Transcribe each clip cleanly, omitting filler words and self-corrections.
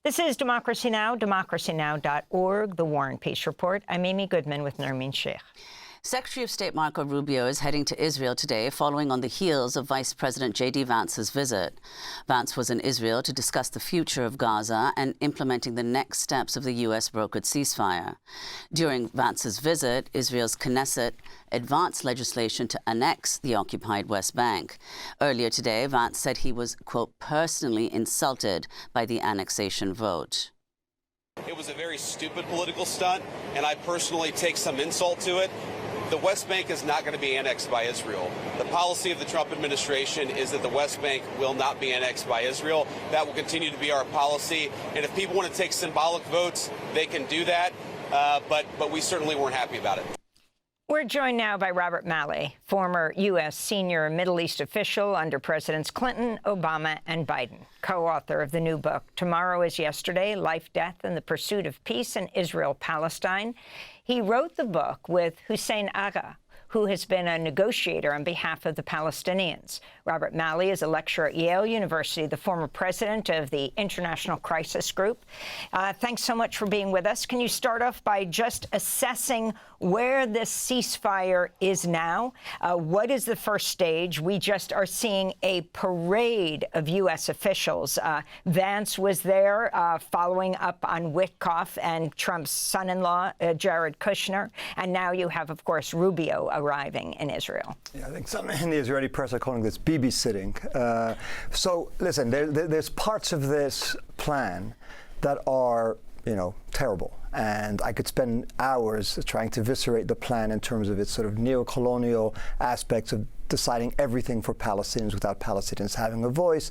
This is Democracy Now!, democracynow.org, The War and Peace Report. I'm Amy Goodman with Nermeen Sheikh. Secretary of State Marco Rubio is heading to Israel today, following on the heels of Vice President J.D. Vance's visit. Vance was in Israel to discuss the future of Gaza and implementing the next steps of the U.S. brokered ceasefire. During Vance's visit, Israel's Knesset advanced legislation to annex the occupied West Bank. Earlier today, Vance said he was, quote, personally insulted by the annexation vote. It was a very stupid political stunt, and I personally take some insult to it. The West Bank is not going to be annexed by Israel. The policy of the Trump administration is that the West Bank will not be annexed by Israel. That will continue to be our policy. And if people want to take symbolic votes, they can do that. But we certainly weren't happy about it. We're joined now by Robert Malley, former U.S. senior Middle East official under Presidents Clinton, Obama, and Biden, co-author of the new book, Tomorrow is Yesterday, Life, Death, and the Pursuit of Peace in Israel-Palestine. He wrote the book with Hussein Agha, who has been a negotiator on behalf of the Palestinians. Robert Malley is a lecturer at Yale University, the former president of the International Crisis Group. Thanks so much for being with us. Can you start off by just assessing where this ceasefire is now? What is the first stage? We just are seeing a parade of U.S. officials. Vance was there following up on Witkoff and Trump's son-in-law, Jared Kushner. And now you have, of course, Rubio arriving in Israel. Yeah, I think some in the Israeli press are calling this babysitting. So, listen, there's parts of this plan that are, terrible. And I could spend hours trying to eviscerate the plan in terms of its sort of neo-colonial aspects of deciding everything for Palestinians without Palestinians having a voice,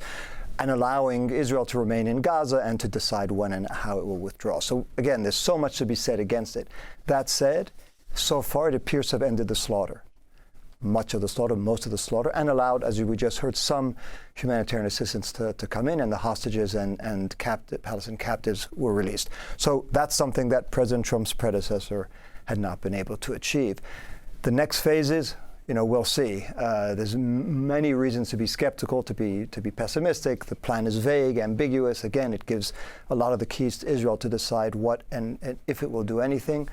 and allowing Israel to remain in Gaza and to decide when and how it will withdraw. So, again, there's so much to be said against it. That said, so far, it appears to have ended the slaughter, much of the slaughter, most of the slaughter, and allowed, as we just heard, some humanitarian assistance to come in, and the hostages and Palestinian captives were released. So that's something that President Trump's predecessor had not been able to achieve. The next phases, we'll see. There's many reasons to be skeptical, to be pessimistic. The plan is vague, ambiguous. Again, it gives a lot of the keys to Israel to decide what and if it will do anything.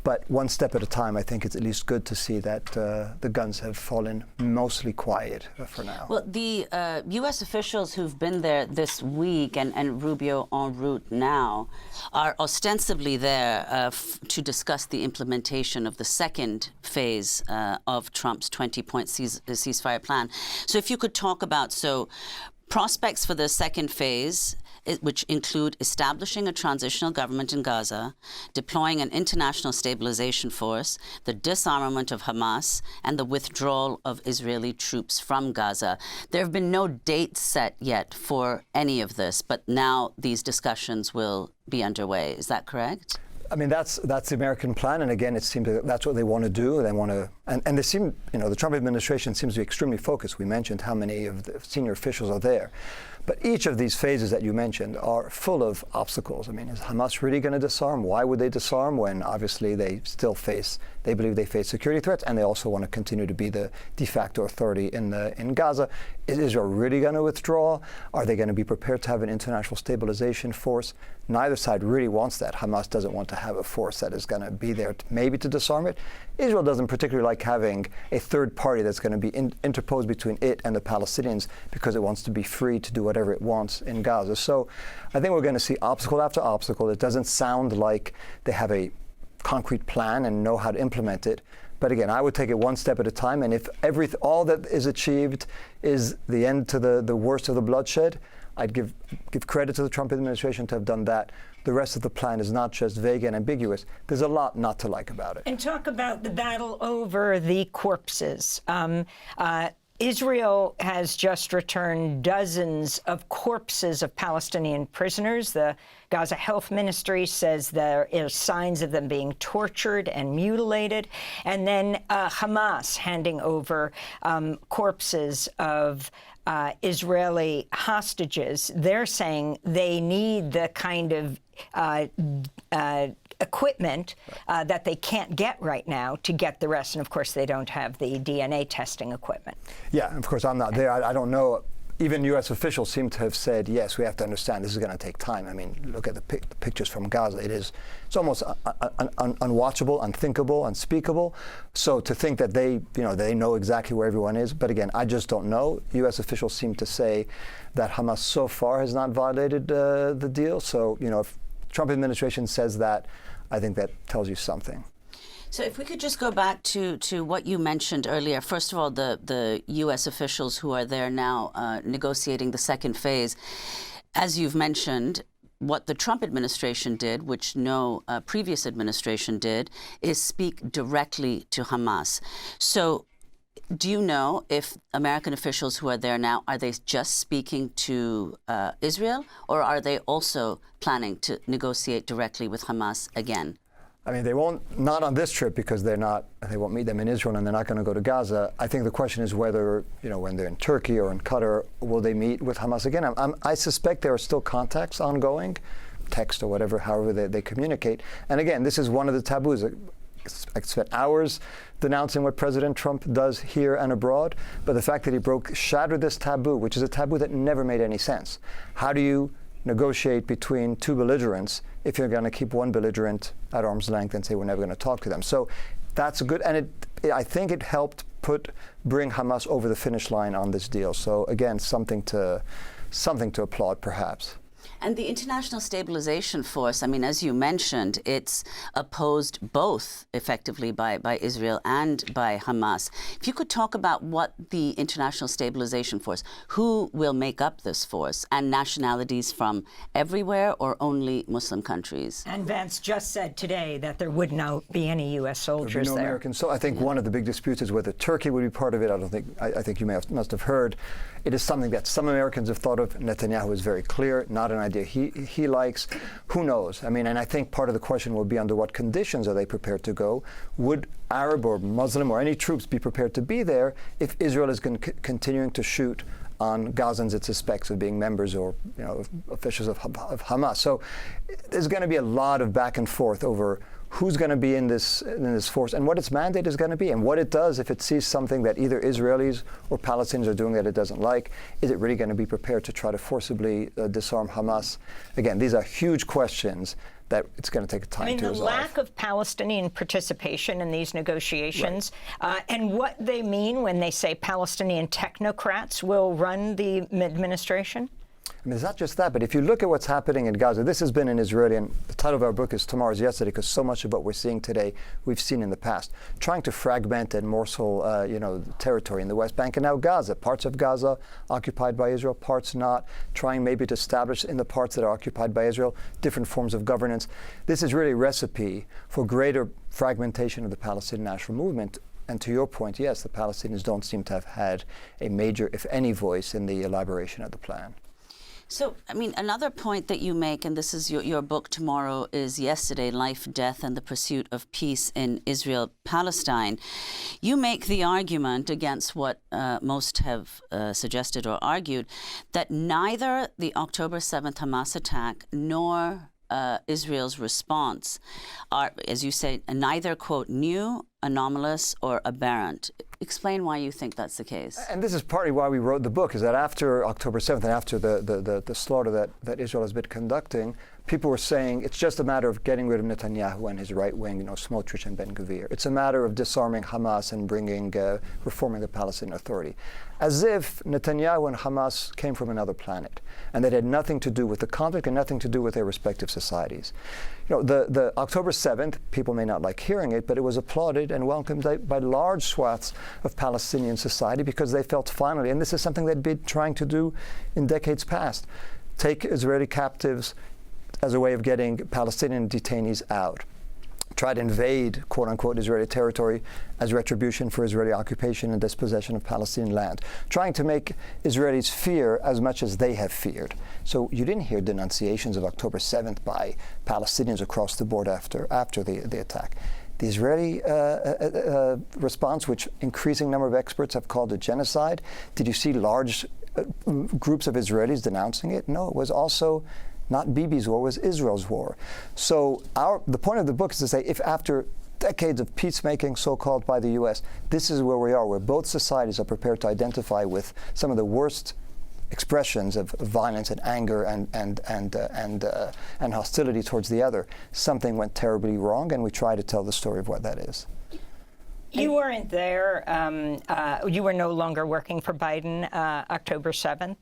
But one step at a time, I think it's at least good to see that the guns have fallen mostly quiet for now. Well, the U.S. officials who've been there this week and Rubio en route now are ostensibly there to discuss the implementation of the second phase of Trump's 20-point ceasefire plan. So if you could talk about prospects for the second phase, which include establishing a transitional government in Gaza, deploying an international stabilization force, the disarmament of Hamas, and the withdrawal of Israeli troops from Gaza. There have been no dates set yet for any of this, but now these discussions will be underway. Is that correct? I mean, that's the American plan, and again, it seems that that's what they want to do. They want to, and they seem, the Trump administration seems to be extremely focused. We mentioned how many of the senior officials are there. But each of these phases that you mentioned are full of obstacles. I mean, is Hamas really going to disarm? Why would they disarm when obviously they believe they face security threats, and they also want to continue to be the de facto authority in Gaza? Is Israel really going to withdraw? Are they going to be prepared to have an international stabilization force? Neither side really wants that. Hamas doesn't want to have a force that is going to be there maybe to disarm it. Israel doesn't particularly like having a third party that's going to be interposed between it and the Palestinians because it wants to be free to do whatever it wants in Gaza. So I think we're going to see obstacle after obstacle. It doesn't sound like they have a concrete plan and know how to implement it. But again, I would take it one step at a time. And if all that is achieved is the end to the worst of the bloodshed, I'd give credit to the Trump administration to have done that. The rest of the plan is not just vague and ambiguous. There's a lot not to like about it. And talk about the battle over the corpses. Israel has just returned dozens of corpses of Palestinian prisoners. The Gaza Health Ministry says there are signs of them being tortured and mutilated. And then Hamas handing over corpses of Israeli hostages. They're saying they need the kind of equipment that they can't get right now to get the rest. And of course, they don't have the DNA testing equipment. Yeah, of course, I'm not there. I don't know even U.S. officials seem to have said, yes, we have to understand this is going to take time. I mean, look at the pictures from Gaza. It's almost unwatchable, unthinkable, unspeakable. So to think that they know exactly where everyone is, but again, I just don't know. U.S. officials seem to say that Hamas so far has not violated the deal. So, if Trump administration says that, I think that tells you something. So if we could just go back to what you mentioned earlier. First of all, the U.S. officials who are there now negotiating the second phase. As you've mentioned, what the Trump administration did, which no previous administration did, is speak directly to Hamas. So do you know if American officials who are there now, are they just speaking to Israel, or are they also planning to negotiate directly with Hamas again? I mean, they won't, not on this trip, because they won't meet them in Israel, and they're not going to go to Gaza. I think the question is whether, when they're in Turkey or in Qatar, will they meet with Hamas again? I suspect there are still contacts ongoing, text or whatever, however they communicate. And again, this is one of the taboos. I spent hours denouncing what President Trump does here and abroad, but the fact that he shattered this taboo, which is a taboo that never made any sense. How do you negotiate between two belligerents if you're going to keep one belligerent at arm's length and say we're never going to talk to them? So that's good, and I think it helped bring Hamas over the finish line on this deal. So again, something to applaud, perhaps. And the International Stabilization Force, I mean, as you mentioned, it's opposed both effectively by Israel and by Hamas. If you could talk about what the International Stabilization Force, who will make up this force, and nationalities from everywhere or only Muslim countries? And Vance just said today that there would not be any U.S. soldiers there. Americans. So I think one of the big disputes is whether Turkey would be part of it. I think you must have heard. It is something that some Americans have thought of. Netanyahu is very clear, not an idea he likes. Who knows? I mean, and I think part of the question will be under what conditions are they prepared to go? Would Arab or Muslim or any troops be prepared to be there if Israel is continuing to shoot on Gazans it suspects of being members or officials of Hamas? So there's going to be a lot of back and forth over who's going to be in this force and what its mandate is going to be and what it does if it sees something that either Israelis or Palestinians are doing that it doesn't like. Is it really going to be prepared to try to forcibly disarm Hamas? Again, these are huge questions that it's going to take time to resolve. The lack of Palestinian participation in these negotiations, and what they mean when they say Palestinian technocrats will run the administration? I mean, it's not just that, but if you look at what's happening in Gaza, this has been an Israeli, and the title of our book is Tomorrow's Yesterday, because so much of what we're seeing today we've seen in the past. Trying to fragment and morsel, territory in the West Bank and now Gaza. Parts of Gaza occupied by Israel, parts not. Trying maybe to establish in the parts that are occupied by Israel different forms of governance. This is really a recipe for greater fragmentation of the Palestinian national movement. And to your point, yes, the Palestinians don't seem to have had a major, if any, voice in the elaboration of the plan. So, I mean, another point that you make, and this is your book, Tomorrow is Yesterday, Life, Death, and the Pursuit of Peace in Israel-Palestine. You make the argument against what most have suggested or argued, that neither the October 7th Hamas attack nor Israel's response are, as you say, neither, quote, new, anomalous, or aberrant. Explain why you think that's the case. And this is partly why we wrote the book, is that after October 7th and after the slaughter that Israel has been conducting, people were saying it's just a matter of getting rid of Netanyahu and his right wing, Smotrich and Ben-Gvir. It's a matter of disarming Hamas and reforming the Palestinian Authority. As if Netanyahu and Hamas came from another planet and that had nothing to do with the conflict and nothing to do with their respective societies. The October 7th, people may not like hearing it, but it was applauded and welcomed by large swaths of Palestinian society because they felt finally, and this is something they'd been trying to do in decades past, take Israeli captives as a way of getting Palestinian detainees out. Try to invade, quote-unquote, Israeli territory as retribution for Israeli occupation and dispossession of Palestinian land. Trying to make Israelis fear as much as they have feared. So you didn't hear denunciations of October 7th by Palestinians across the board after the attack. The Israeli response, which increasing number of experts have called a genocide, did you see large groups of Israelis denouncing it? No, it was also not Bibi's war, was Israel's war. So the point of the book is to say, if after decades of peacemaking, so-called by the U.S., this is where we are, where both societies are prepared to identify with some of the worst expressions of violence and anger and hostility towards the other. Something went terribly wrong, and we try to tell the story of what that is. You weren't there. You were no longer working for Biden October 7th.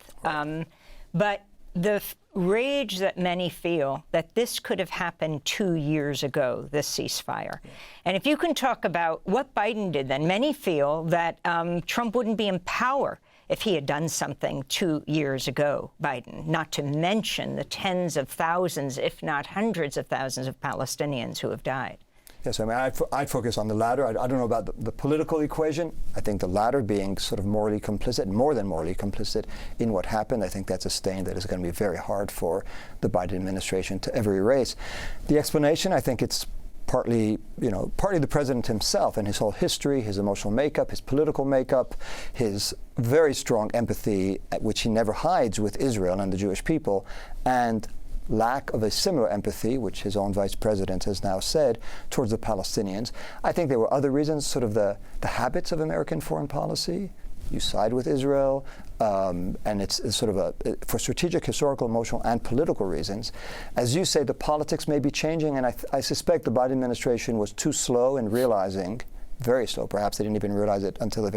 But the rage that many feel that this could have happened 2 years ago, this ceasefire. And if you can talk about what Biden did then, many feel that Trump wouldn't be in power if he had done something 2 years ago, Biden, not to mention the tens of thousands, if not hundreds of thousands of Palestinians who have died. Yes, I mean, I'd focus on the latter. I don't know about the political equation. I think the latter, being sort of morally complicit, more than morally complicit in what happened, I think that's a stain that is going to be very hard for the Biden administration to ever erase. The explanation, I think it's partly the president himself and his whole history, his emotional makeup, his political makeup, his very strong empathy, which he never hides with Israel and the Jewish people, and lack of a similar empathy, which his own vice president has now said, towards the Palestinians. I think there were other reasons, sort of the habits of American foreign policy. You side with Israel, and it's sort of for strategic, historical, emotional, and political reasons. As you say, the politics may be changing, and I suspect the Biden administration was too slow in realizing, very slow, perhaps they didn't even realize it until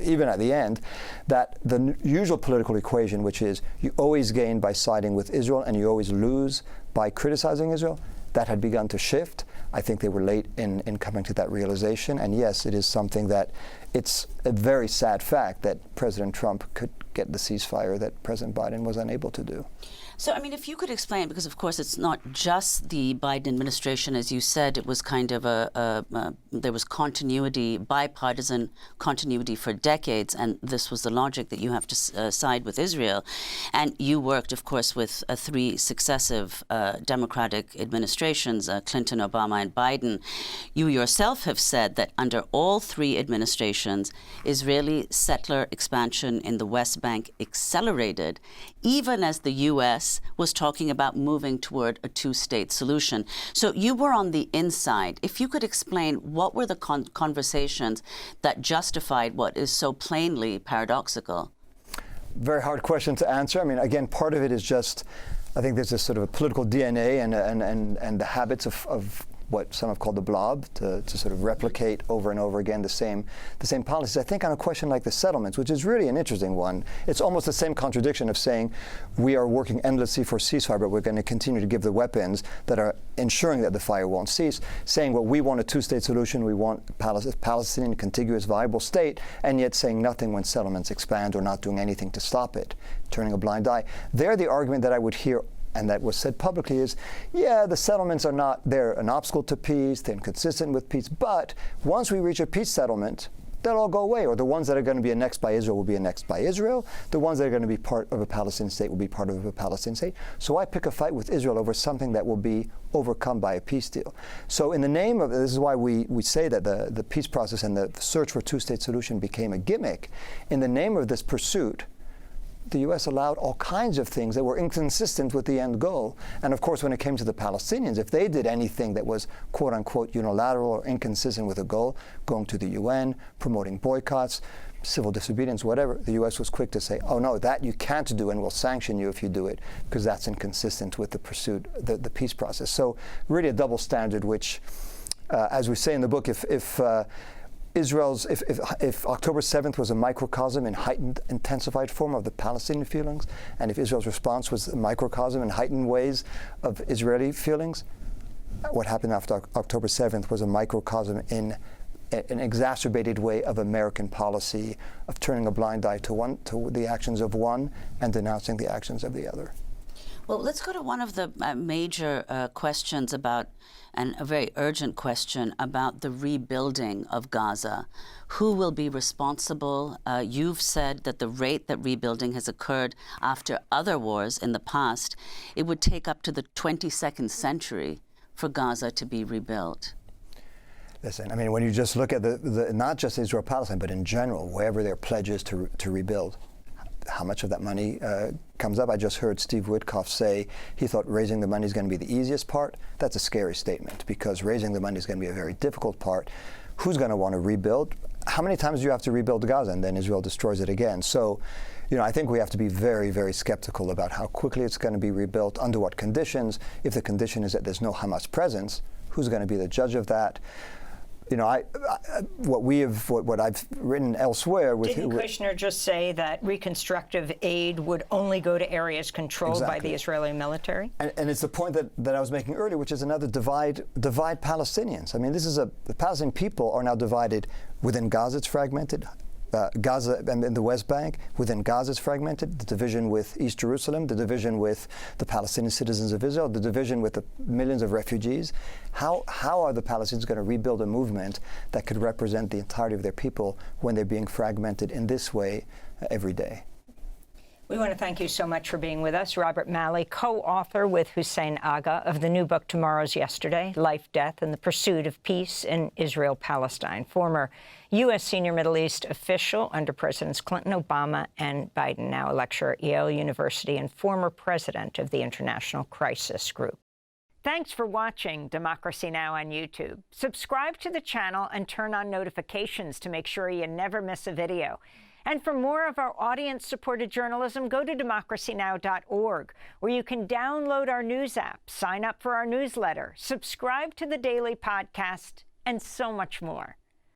even at the end, that the usual political equation, which is you always gain by siding with Israel and you always lose by criticizing Israel, that had begun to shift. I think they were late in coming to that realization. And yes, it is something that it's a very sad fact that President Trump could get the ceasefire that President Biden was unable to do. So, I mean, if you could explain, because of course it's not just the Biden administration, as you said, it was kind of there was continuity, bipartisan continuity for decades, and this was the logic that you have to side with Israel. And you worked, of course, with 3 successive Democratic administrations, Clinton, Obama, and Biden. You yourself have said that under all 3 administrations, Israeli settler expansion in the West Bank accelerated, even as the U.S. was talking about moving toward a 2-state solution. So you were on the inside. If you could explain, what were the conversations that justified what is so plainly paradoxical? Very hard question to answer. I mean, again, part of it is just, I think there's this sort of a political DNA and the habits of what some have called the blob, to sort of replicate over and over again the same policies. I think on a question like the settlements, which is really an interesting one, it's almost the same contradiction of saying we are working endlessly for ceasefire, but we're going to continue to give the weapons that are ensuring that the fire won't cease, saying, well, we want a 2-state solution, we want Palestinian contiguous viable state, and yet saying nothing when settlements expand or not doing anything to stop it, turning a blind eye. There, the argument that I would hear, and that was said publicly, is, yeah, the settlements they're an obstacle to peace, they're inconsistent with peace, but once we reach a peace settlement, they'll all go away, or the ones that are going to be annexed by Israel will be annexed by Israel, the ones that are going to be part of a Palestinian state will be part of a Palestinian state. So I pick a fight with Israel over something that will be overcome by a peace deal. So in the name of, this is why we say that the peace process and the search for a 2-state solution became a gimmick. In the name of this pursuit, the U.S. allowed all kinds of things that were inconsistent with the end goal. And of course, when it came to the Palestinians, if they did anything that was quote unquote unilateral or inconsistent with a goal, going to the UN, promoting boycotts, civil disobedience, whatever, the U.S. was quick to say, oh no, that you can't do and we'll sanction you if you do it, because that's inconsistent with the pursuit, the peace process. So really a double standard, which, as we say in the book, if October 7th was a microcosm in heightened, intensified form of the Palestinian feelings, and if Israel's response was a microcosm in heightened ways of Israeli feelings, what happened after October 7th was a microcosm in an exacerbated way of American policy of turning a blind eye to the actions of one and denouncing the actions of the other. Well, let's go to one of the major questions about, and a very urgent question about the rebuilding of Gaza. Who will be responsible? You've said that the rate that rebuilding has occurred after other wars in the past, it would take up to the 22nd century for Gaza to be rebuilt. Listen, I mean, when you just look at the not just Israel-Palestine, but in general, wherever there are pledges to rebuild, how much of that money comes up? I just heard Steve Witkoff say he thought raising the money is going to be the easiest part. That's a scary statement, because raising the money is going to be a very difficult part. Who's going to want to rebuild? How many times do you have to rebuild Gaza and then Israel destroys it again? So I think we have to be very, very skeptical about how quickly it's going to be rebuilt, under what conditions. If the condition is that there's no Hamas presence, who's going to be the judge of that? What I've written elsewhere. Didn't Kushner just say that reconstructive aid would only go to areas controlled by the Israeli military? And it's the point that I was making earlier, which is another divide Palestinians. I mean, the Palestinian people are now divided. Within Gaza, it's fragmented. Gaza and in the West Bank, within Gaza is fragmented, the division with East Jerusalem, the division with the Palestinian citizens of Israel, the division with the millions of refugees. How are the Palestinians going to rebuild a movement that could represent the entirety of their people when they're being fragmented in this way every day? We want to thank you so much for being with us. Robert Malley, co-author with Hussein Agha of the new book, Tomorrow's Yesterday, Life, Death, and the Pursuit of Peace in Israel-Palestine. Former U.S. senior Middle East official under Presidents Clinton, Obama, and Biden, now a lecturer at Yale University and former president of the International Crisis Group. Thanks for watching Democracy Now! On YouTube. Subscribe to the channel and turn on notifications to make sure you never miss a video. And for more of our audience-supported journalism, go to democracynow.org, where you can download our news app, sign up for our newsletter, subscribe to the daily podcast, and so much more.